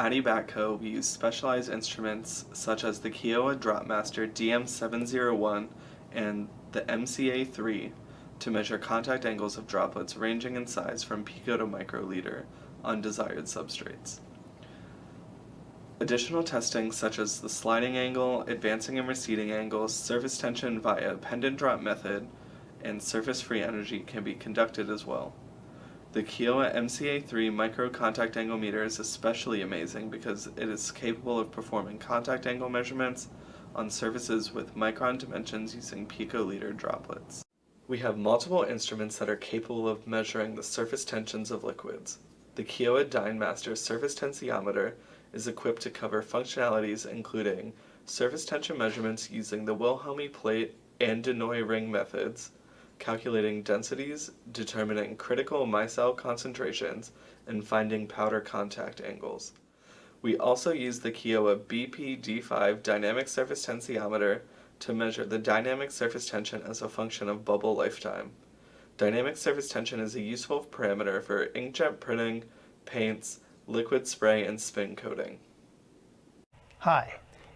At Ebatco, we use specialized instruments such as the Kiowa Dropmaster DM701 and the MCA3 to measure contact angles of droplets ranging in size from pico to microliter on desired substrates. Additional testing such as the sliding angle, advancing and receding angles, surface tension via pendant drop method, and surface free energy can be conducted as well. The Kiowa MCA3 micro contact angle meter is especially amazing because it is capable of performing contact angle measurements on surfaces with micron dimensions using picoliter droplets. We have multiple instruments that are capable of measuring the surface tensions of liquids. The Kiowa Dynemaster surface tensiometer is equipped to cover functionalities including surface tension measurements using the Wilhelmy plate and Denoy ring methods, calculating densities, determining critical micelle concentrations, and finding powder contact angles. We also use the Kiowa BP-D5 dynamic surface tensiometer to measure the dynamic surface tension as a function of bubble lifetime. Dynamic surface tension is a useful parameter for inkjet printing, paints, liquid spray, and spin coating. Hi.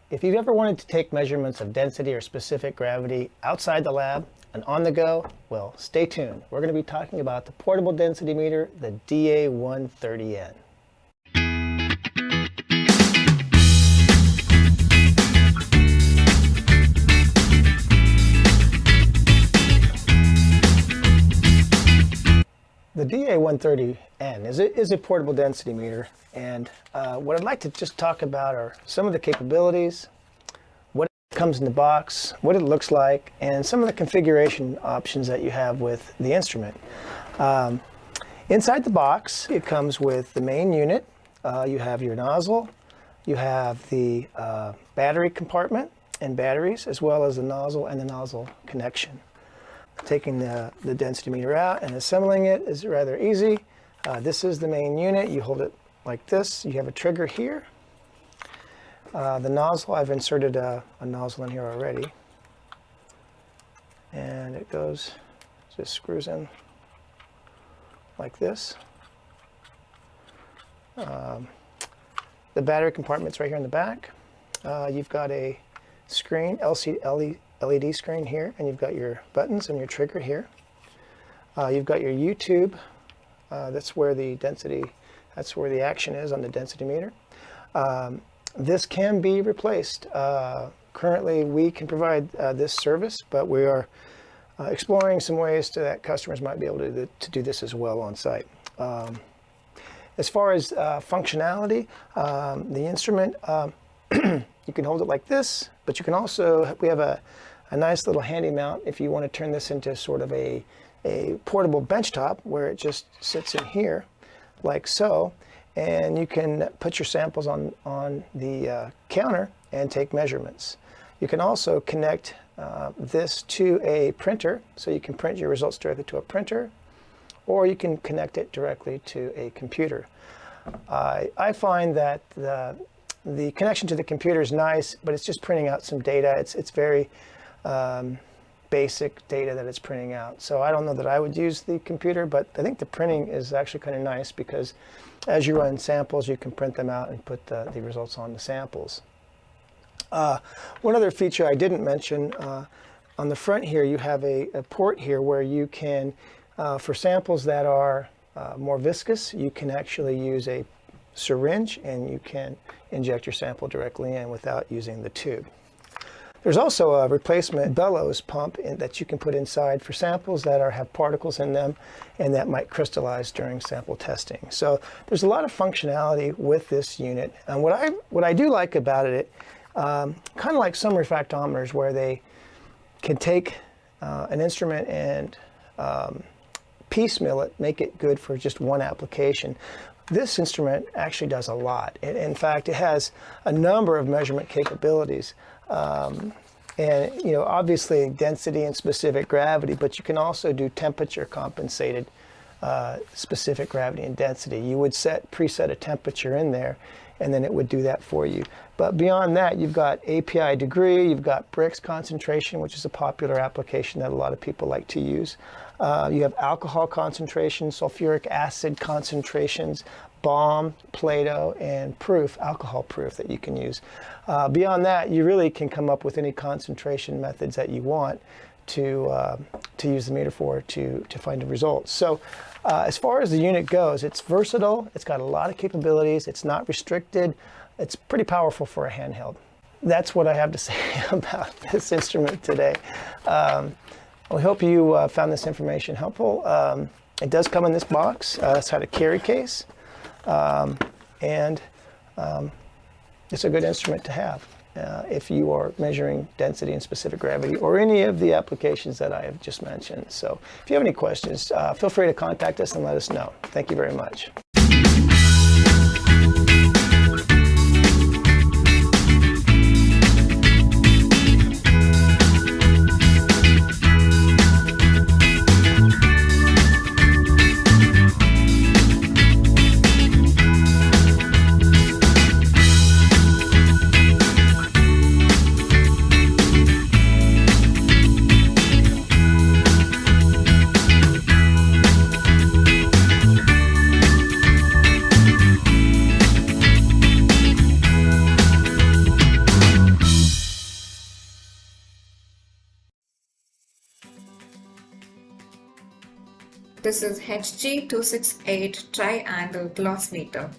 If you've ever wanted to take measurements of density or specific gravity outside the lab and on the go, well, stay tuned. We're going to be talking about the portable density meter, the DA130N. The DA130N is a portable density meter, and what I'd like to just talk about are some of the capabilities, what it comes in the box, what it looks like, and some of the configuration options that you have with the instrument. Inside the box, it comes with the main unit. You have your nozzle, you have the battery compartment and batteries, as well as the nozzle and the nozzle connection. Taking the density meter out and assembling it is rather easy. This is the main unit. You hold it like this. You have a trigger here. The nozzle, I've inserted a nozzle in here already. And it goes, just screws in like this. The battery compartment's right here in the back. You've got a screen, LED screen here, and you've got your buttons and your trigger here. You've got your U-tube. That's where the action is on the density meter. This can be replaced. Currently, we can provide this service, but we are exploring some ways that customers might be able to do this as well on site. As far as functionality, the instrument, you can hold it like this, but you can also, we have a nice little handy mount if you want to turn this into sort of a portable benchtop where it just sits in here like so, and you can put your samples on the counter and take measurements. You can also connect this to a printer, so you can print your results directly to a printer, or you can connect it directly to a computer. I find that the connection to the computer is nice, but it's just printing out some data. It's very basic data that it's printing out. So I don't know that I would use the computer, but I think the printing is actually kind of nice because as you run samples, you can print them out and put the results on the samples. One other feature I didn't mention, on the front here, you have a port here where you can, for samples that are more viscous, you can actually use a syringe and you can inject your sample directly in without using the tube. There's also a replacement bellows pump that you can put inside for samples that have particles in them and that might crystallize during sample testing. So there's a lot of functionality with this unit. And what I do like about it, kind of like some refractometers where they can take an instrument and piecemeal it, make it good for just one application. This instrument actually does a lot. In fact, it has a number of measurement capabilities. And obviously density and specific gravity, but you can also do temperature compensated specific gravity and density. You would preset a temperature in there, and then it would do that for you. But beyond that, you've got API degree, you've got Brix concentration, which is a popular application that a lot of people like to use. You have alcohol concentrations, sulfuric acid concentrations, balm, Plato, and proof, alcohol proof that you can use. Beyond that, you really can come up with any concentration methods that you want to use the meter for to find the results. So as far as the unit goes, it's versatile, it's got a lot of capabilities, it's not restricted, it's pretty powerful for a handheld. That's what I have to say about this instrument today. We hope you found this information helpful. It does come in this box. It's had a carry case, and it's a good instrument to have if you are measuring density and specific gravity or any of the applications that I have just mentioned. So if you have any questions, feel free to contact us and let us know. Thank you very much. This is HG268 triangle gloss meter.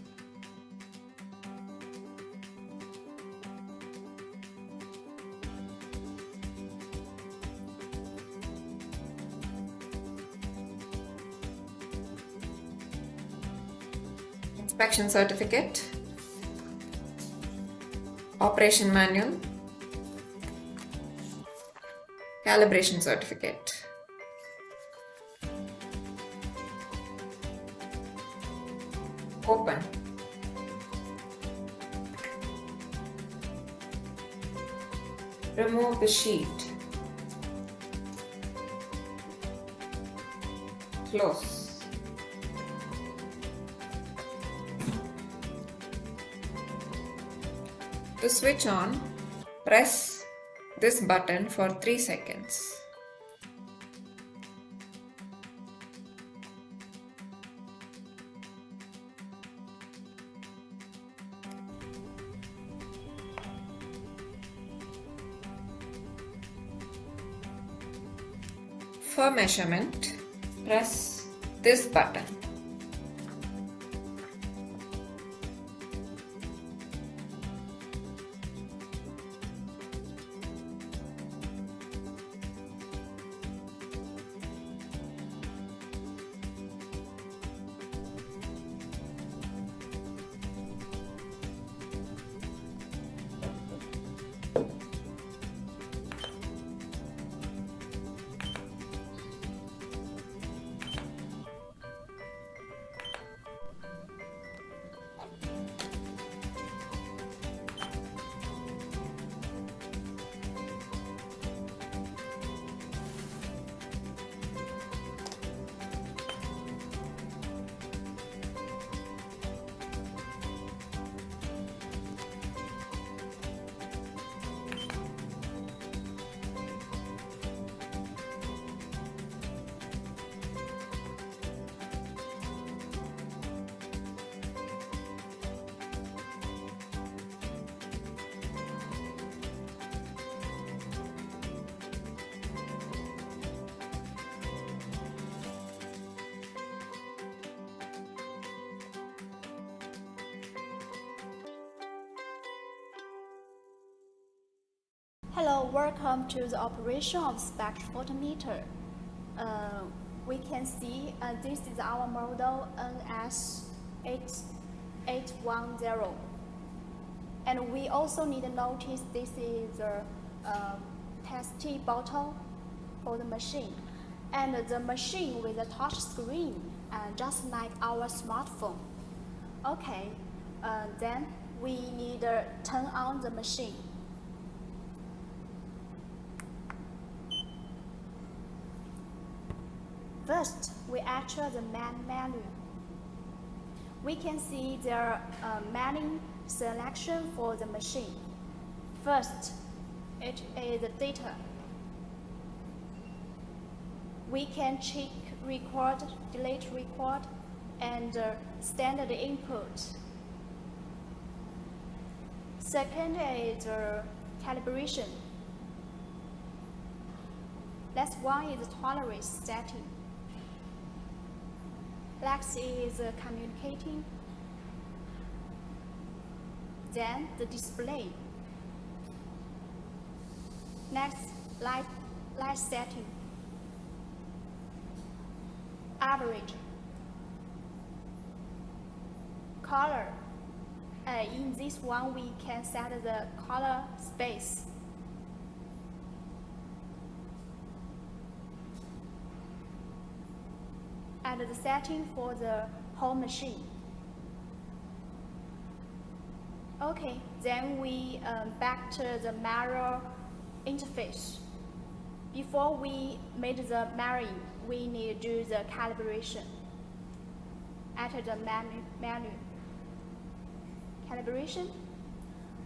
Inspection certificate, operation manual, calibration certificate. Open. Remove the sheet. Close. To switch on, press this button for 3 seconds. For measurement, press this button. Hello, welcome to the operation of spectrophotometer. We can see this is our model NS8810. And we also need to notice this is a test bottle for the machine. And the machine with a touch screen, just like our smartphone. Okay, then we need to turn on the machine. First, we enter the menu. We can see there are many selections for the machine. First, it is the data. We can check record, delete record, and standard input. Second is calibration. Next one is tolerance setting. Next is communicating. Then the display. Next, light setting. Average. Color. In this one, we can set the color space. And the setting for the whole machine. Okay, then we back to the mirror interface. Before we made the mirroring, we need to do the calibration. Enter the menu. Calibration.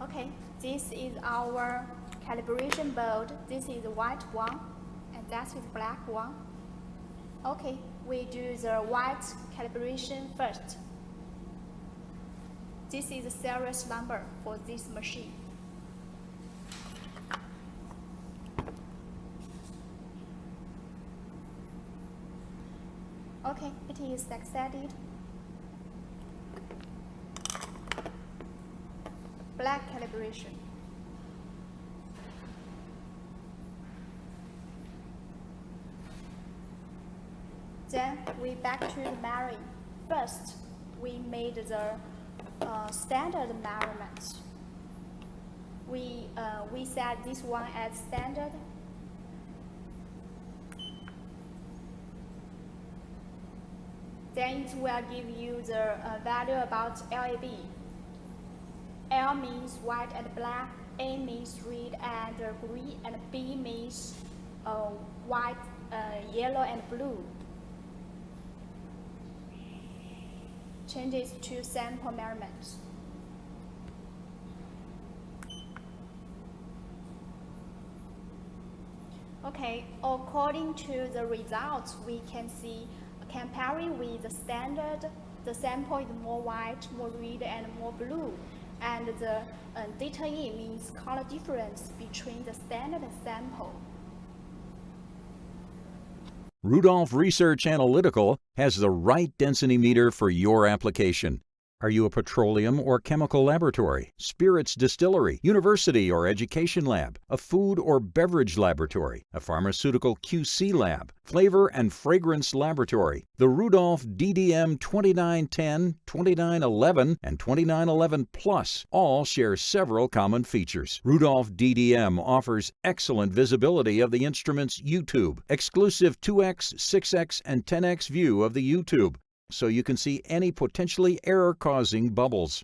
Okay, this is our calibration board. This is the white one, and that is black one. Okay, we do the white calibration first. This is the serial number for this machine. Okay, it is accepted. Black calibration. Then we back to the mirroring. First, we made the standard measurements. We set this one as standard. Then it will give you the value about LAB. L means white and black, A means red and green, and B means white, yellow, and blue. Changes to sample measurements. Okay, according to the results, we can see comparing with the standard, the sample is more white, more red, and more blue. And the data in means color difference between the standard and sample. Rudolph Research Analytical has the right density meter for your application. Are you a petroleum or chemical laboratory, spirits distillery, university or education lab, a food or beverage laboratory, a pharmaceutical QC lab, flavor and fragrance laboratory? The Rudolph DDM 2910, 2911, and 2911 Plus all share several common features. Rudolph DDM offers excellent visibility of the instrument's U-tube, exclusive 2x, 6x, and 10x view of the U-tube, so you can see any potentially error-causing bubbles.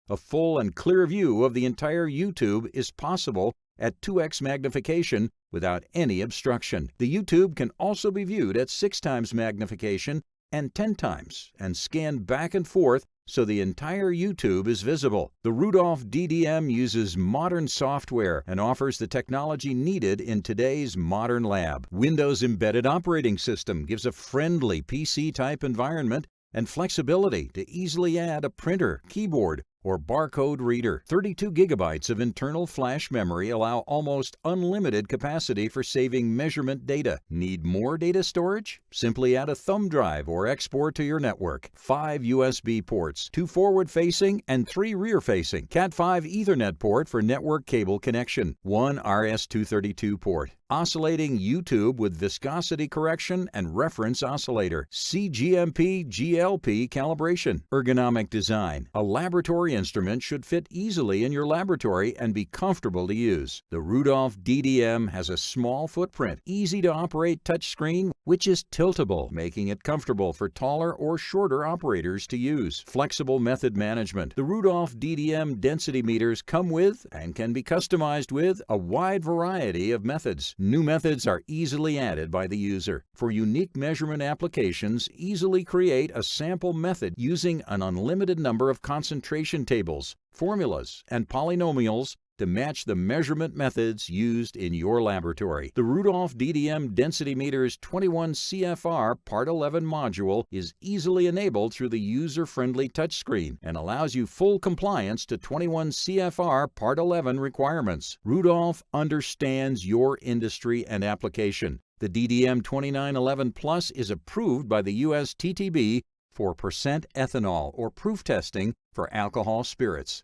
A full and clear view of the entire U-tube is possible at 2x magnification without any obstruction. The U-tube can also be viewed at 6 times magnification and 10 times and scanned back and forth so the entire U-tube is visible. The Rudolph DDM uses modern software and offers the technology needed in today's modern lab. Windows Embedded Operating System gives a friendly PC-type environment and flexibility to easily add a printer, keyboard, or barcode reader. 32 gigabytes of internal flash memory allow almost unlimited capacity for saving measurement data. Need more data storage? Simply add a thumb drive or export to your network. 5 USB ports, 2 forward-facing and 3 rear-facing. Cat5 Ethernet port for network cable connection. 1 RS-232 port. Oscillating U-tube with viscosity correction and reference oscillator. CGMP GLP calibration. Ergonomic design. A laboratory instrument should fit easily in your laboratory and be comfortable to use. The Rudolph DDM has a small footprint, easy to operate touchscreen, which is tiltable, making it comfortable for taller or shorter operators to use. Flexible method management. The Rudolph DDM density meters come with and can be customized with a wide variety of methods. New methods are easily added by the user. For unique measurement applications, easily create a sample method using an unlimited number of concentration tables, formulas, and polynomials to match the measurement methods used in your laboratory. The Rudolph DDM Density Meter's 21 CFR Part 11 module is easily enabled through the user-friendly touchscreen and allows you full compliance to 21 CFR Part 11 requirements. Rudolph understands your industry and application. The DDM 2911 Plus is approved by the U.S. TTB for percent ethanol or proof testing for alcohol spirits.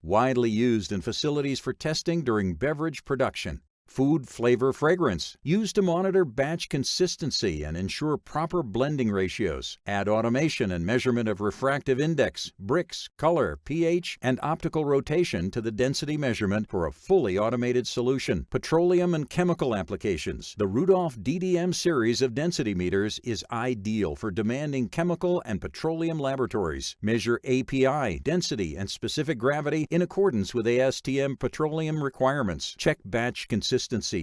Widely used in facilities for testing during beverage production. Food flavor fragrance, used to monitor batch consistency and ensure proper blending ratios. Add automation and measurement of refractive index, bricks, color, pH, and optical rotation to the density measurement for a fully automated solution. Petroleum and chemical applications. The Rudolph DDM series of density meters is ideal for demanding chemical and petroleum laboratories. Measure API, density, and specific gravity in accordance with ASTM petroleum requirements. Check batch consistency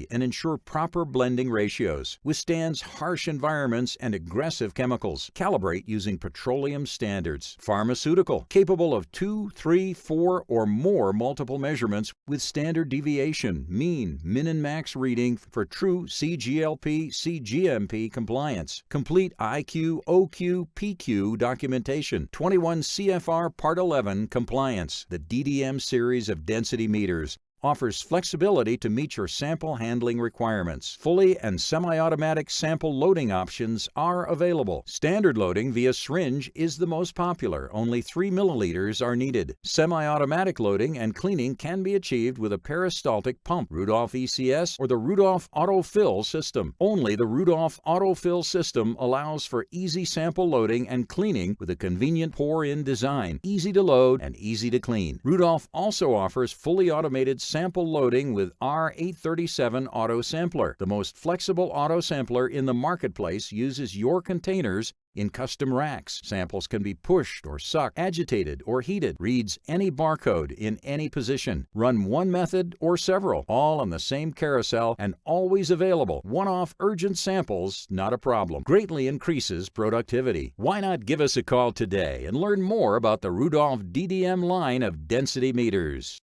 and ensure proper blending ratios. Withstands harsh environments and aggressive chemicals. Calibrate using petroleum standards. Pharmaceutical, capable of 2, 3, 4, or more multiple measurements with standard deviation, mean, min and max reading for true CGLP, CGMP compliance. Complete IQ, OQ, PQ documentation. 21 CFR Part 11 compliance. The DDM series of density meters offers flexibility to meet your sample handling requirements. Fully and semi-automatic sample loading options are available. Standard loading via syringe is the most popular. Only 3 milliliters are needed. Semi-automatic loading and cleaning can be achieved with a peristaltic pump, Rudolph ECS, or the Rudolph Autofill system. Only the Rudolph Autofill system allows for easy sample loading and cleaning with a convenient pour-in design, easy to load and easy to clean. Rudolph also offers fully automated sample loading with R837 Auto Sampler. The most flexible auto sampler in the marketplace uses your containers in custom racks. Samples can be pushed or sucked, agitated or heated, reads any barcode in any position. Run one method or several, all on the same carousel and always available. One-off urgent samples, not a problem. Greatly increases productivity. Why not give us a call today and learn more about the Rudolph DDM line of density meters?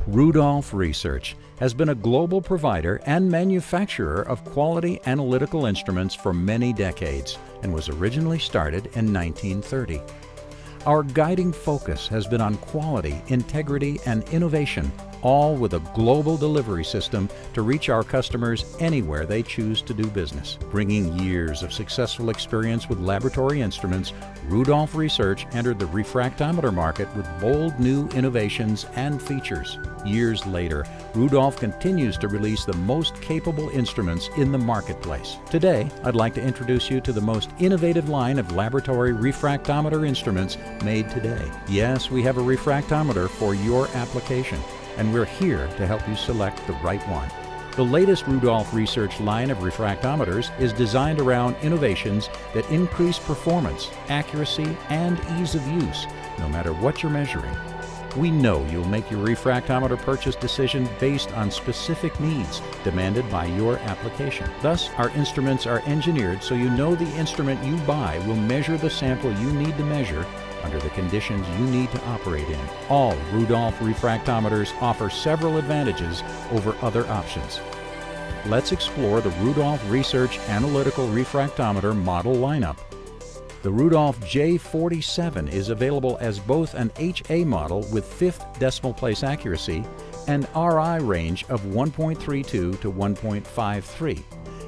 Rudolph Research has been a global provider and manufacturer of quality analytical instruments for many decades and was originally started in 1930. Our guiding focus has been on quality, integrity, and innovation, all with a global delivery system to reach our customers anywhere they choose to do business. Bringing years of successful experience with laboratory instruments, Rudolph Research entered the refractometer market with bold new innovations and features. Years later, Rudolph continues to release the most capable instruments in the marketplace. Today, I'd like to introduce you to the most innovative line of laboratory refractometer instruments made today. Yes, we have a refractometer for your application, and we're here to help you select the right one. The latest Rudolph Research line of refractometers is designed around innovations that increase performance, accuracy, and ease of use, no matter what you're measuring. We know you'll make your refractometer purchase decision based on specific needs demanded by your application. Thus, our instruments are engineered so you know the instrument you buy will measure the sample you need to measure under the conditions you need to operate in. All Rudolph refractometers offer several advantages over other options. Let's explore the Rudolph Research Analytical Refractometer model lineup. The Rudolph J47 is available as both an HA model with 5th decimal place accuracy and RI range of 1.32 to 1.53,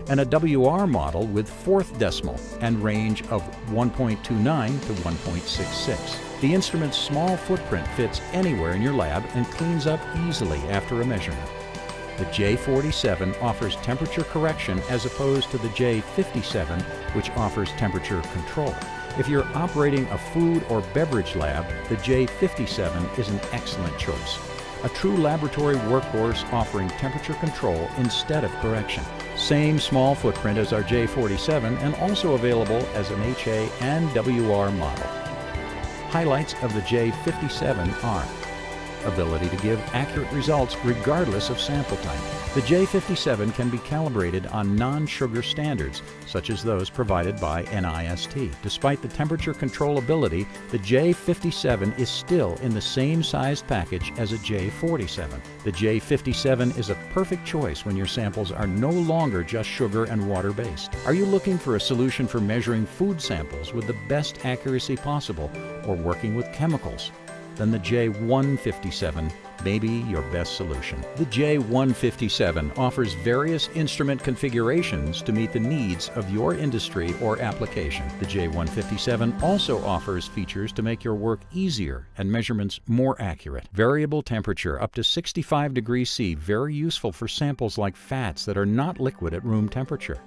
and a WR model with 4th decimal and range of 1.29 to 1.66. The instrument's small footprint fits anywhere in your lab and cleans up easily after a measurement. The J47 offers temperature correction as opposed to the J57, which offers temperature control. If you're operating a food or beverage lab, the J57 is an excellent choice. A true laboratory workhorse offering temperature control instead of correction. Same small footprint as our J47 and also available as an HA and WR model. Highlights of the J57 are ability to give accurate results regardless of sample type. The J57 can be calibrated on non-sugar standards, such as those provided by NIST. Despite the temperature controllability, the J57 is still in the same size package as a J47. The J57 is a perfect choice when your samples are no longer just sugar and water-based. Are you looking for a solution for measuring food samples with the best accuracy possible, or working with chemicals? Then the J157 may be your best solution. The J157 offers various instrument configurations to meet the needs of your industry or application. The J157 also offers features to make your work easier and measurements more accurate. Variable temperature up to 65 degrees C, very useful for samples like fats that are not liquid at room temperature.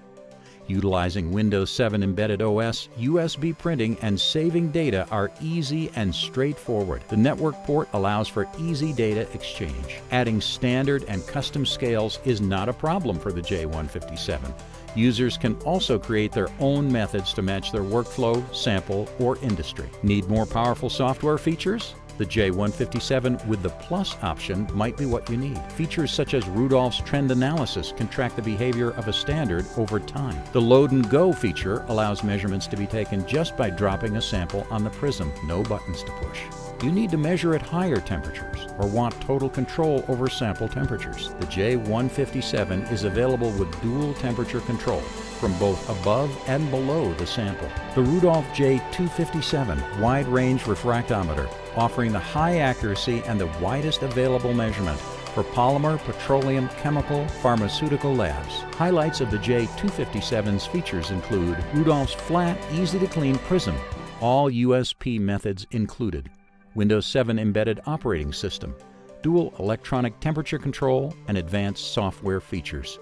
Utilizing Windows 7 embedded OS, USB printing, and saving data are easy and straightforward. The network port allows for easy data exchange. Adding standard and custom scales is not a problem for the J157. Users can also create their own methods to match their workflow, sample, or industry. Need more powerful software features? The J157 with the Plus option might be what you need. Features such as Rudolph's trend analysis can track the behavior of a standard over time. The Load and Go feature allows measurements to be taken just by dropping a sample on the prism, no buttons to push. You need to measure at higher temperatures or want total control over sample temperatures. The J157 is available with dual temperature control from both above and below the sample. The Rudolph J257 wide range refractometer, offering the high accuracy and the widest available measurement for polymer, petroleum, chemical, pharmaceutical labs. Highlights of the J257's features include Rudolph's flat, easy-to-clean prism, all USP methods included, Windows 7 embedded operating system, dual electronic temperature control, and advanced software features.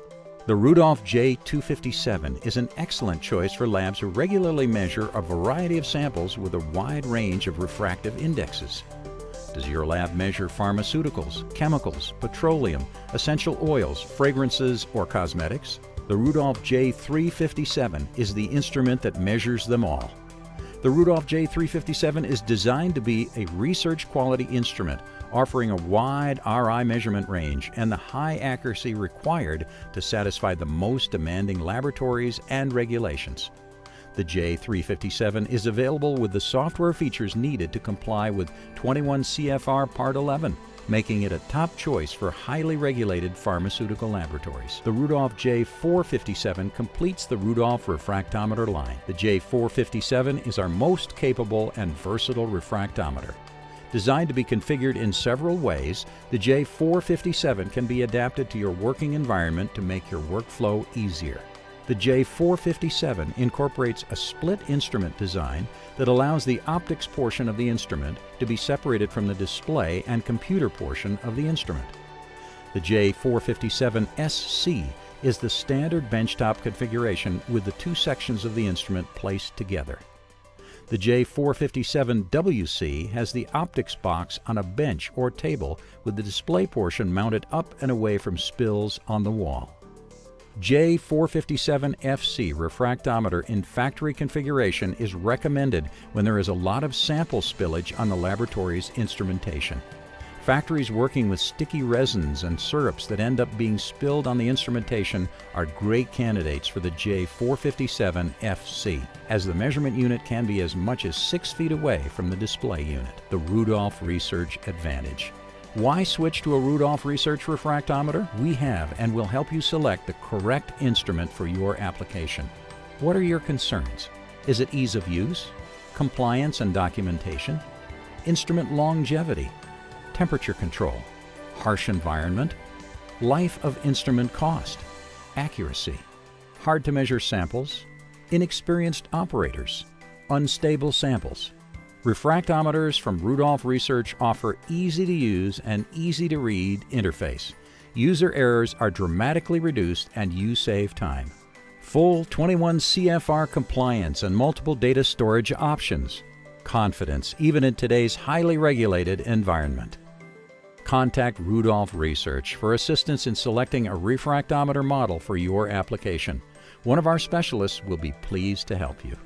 The Rudolph J257 is an excellent choice for labs who regularly measure a variety of samples with a wide range of refractive indexes. Does your lab measure pharmaceuticals, chemicals, petroleum, essential oils, fragrances, or cosmetics? The Rudolph J357 is the instrument that measures them all. The Rudolph J357 is designed to be a research quality instrument, offering a wide RI measurement range and the high accuracy required to satisfy the most demanding laboratories and regulations. The J357 is available with the software features needed to comply with 21 CFR Part 11, making it a top choice for highly regulated pharmaceutical laboratories. The Rudolph J457 completes the Rudolph refractometer line. The J457 is our most capable and versatile refractometer. Designed to be configured in several ways, the J457 can be adapted to your working environment to make your workflow easier. The J457 incorporates a split instrument design that allows the optics portion of the instrument to be separated from the display and computer portion of the instrument. The J457SC is the standard benchtop configuration with the two sections of the instrument placed together. The J457WC has the optics box on a bench or table with the display portion mounted up and away from spills on the wall. J457FC refractometer in factory configuration is recommended when there is a lot of sample spillage on the laboratory's instrumentation. Factories working with sticky resins and syrups that end up being spilled on the instrumentation are great candidates for the J457FC, as the measurement unit can be as much as 6 feet away from the display unit. The Rudolph Research Advantage. Why switch to a Rudolph Research refractometer? We have and will help you select the correct instrument for your application. What are your concerns? Is it ease of use, compliance and documentation, instrument longevity, temperature control, harsh environment, life of instrument cost, accuracy, hard to measure samples, inexperienced operators, unstable samples? Refractometers from Rudolph Research offer easy-to-use and easy-to-read interface. User errors are dramatically reduced and you save time. Full 21 CFR compliance and multiple data storage options. Confidence, even in today's highly regulated environment. Contact Rudolph Research for assistance in selecting a refractometer model for your application. One of our specialists will be pleased to help you.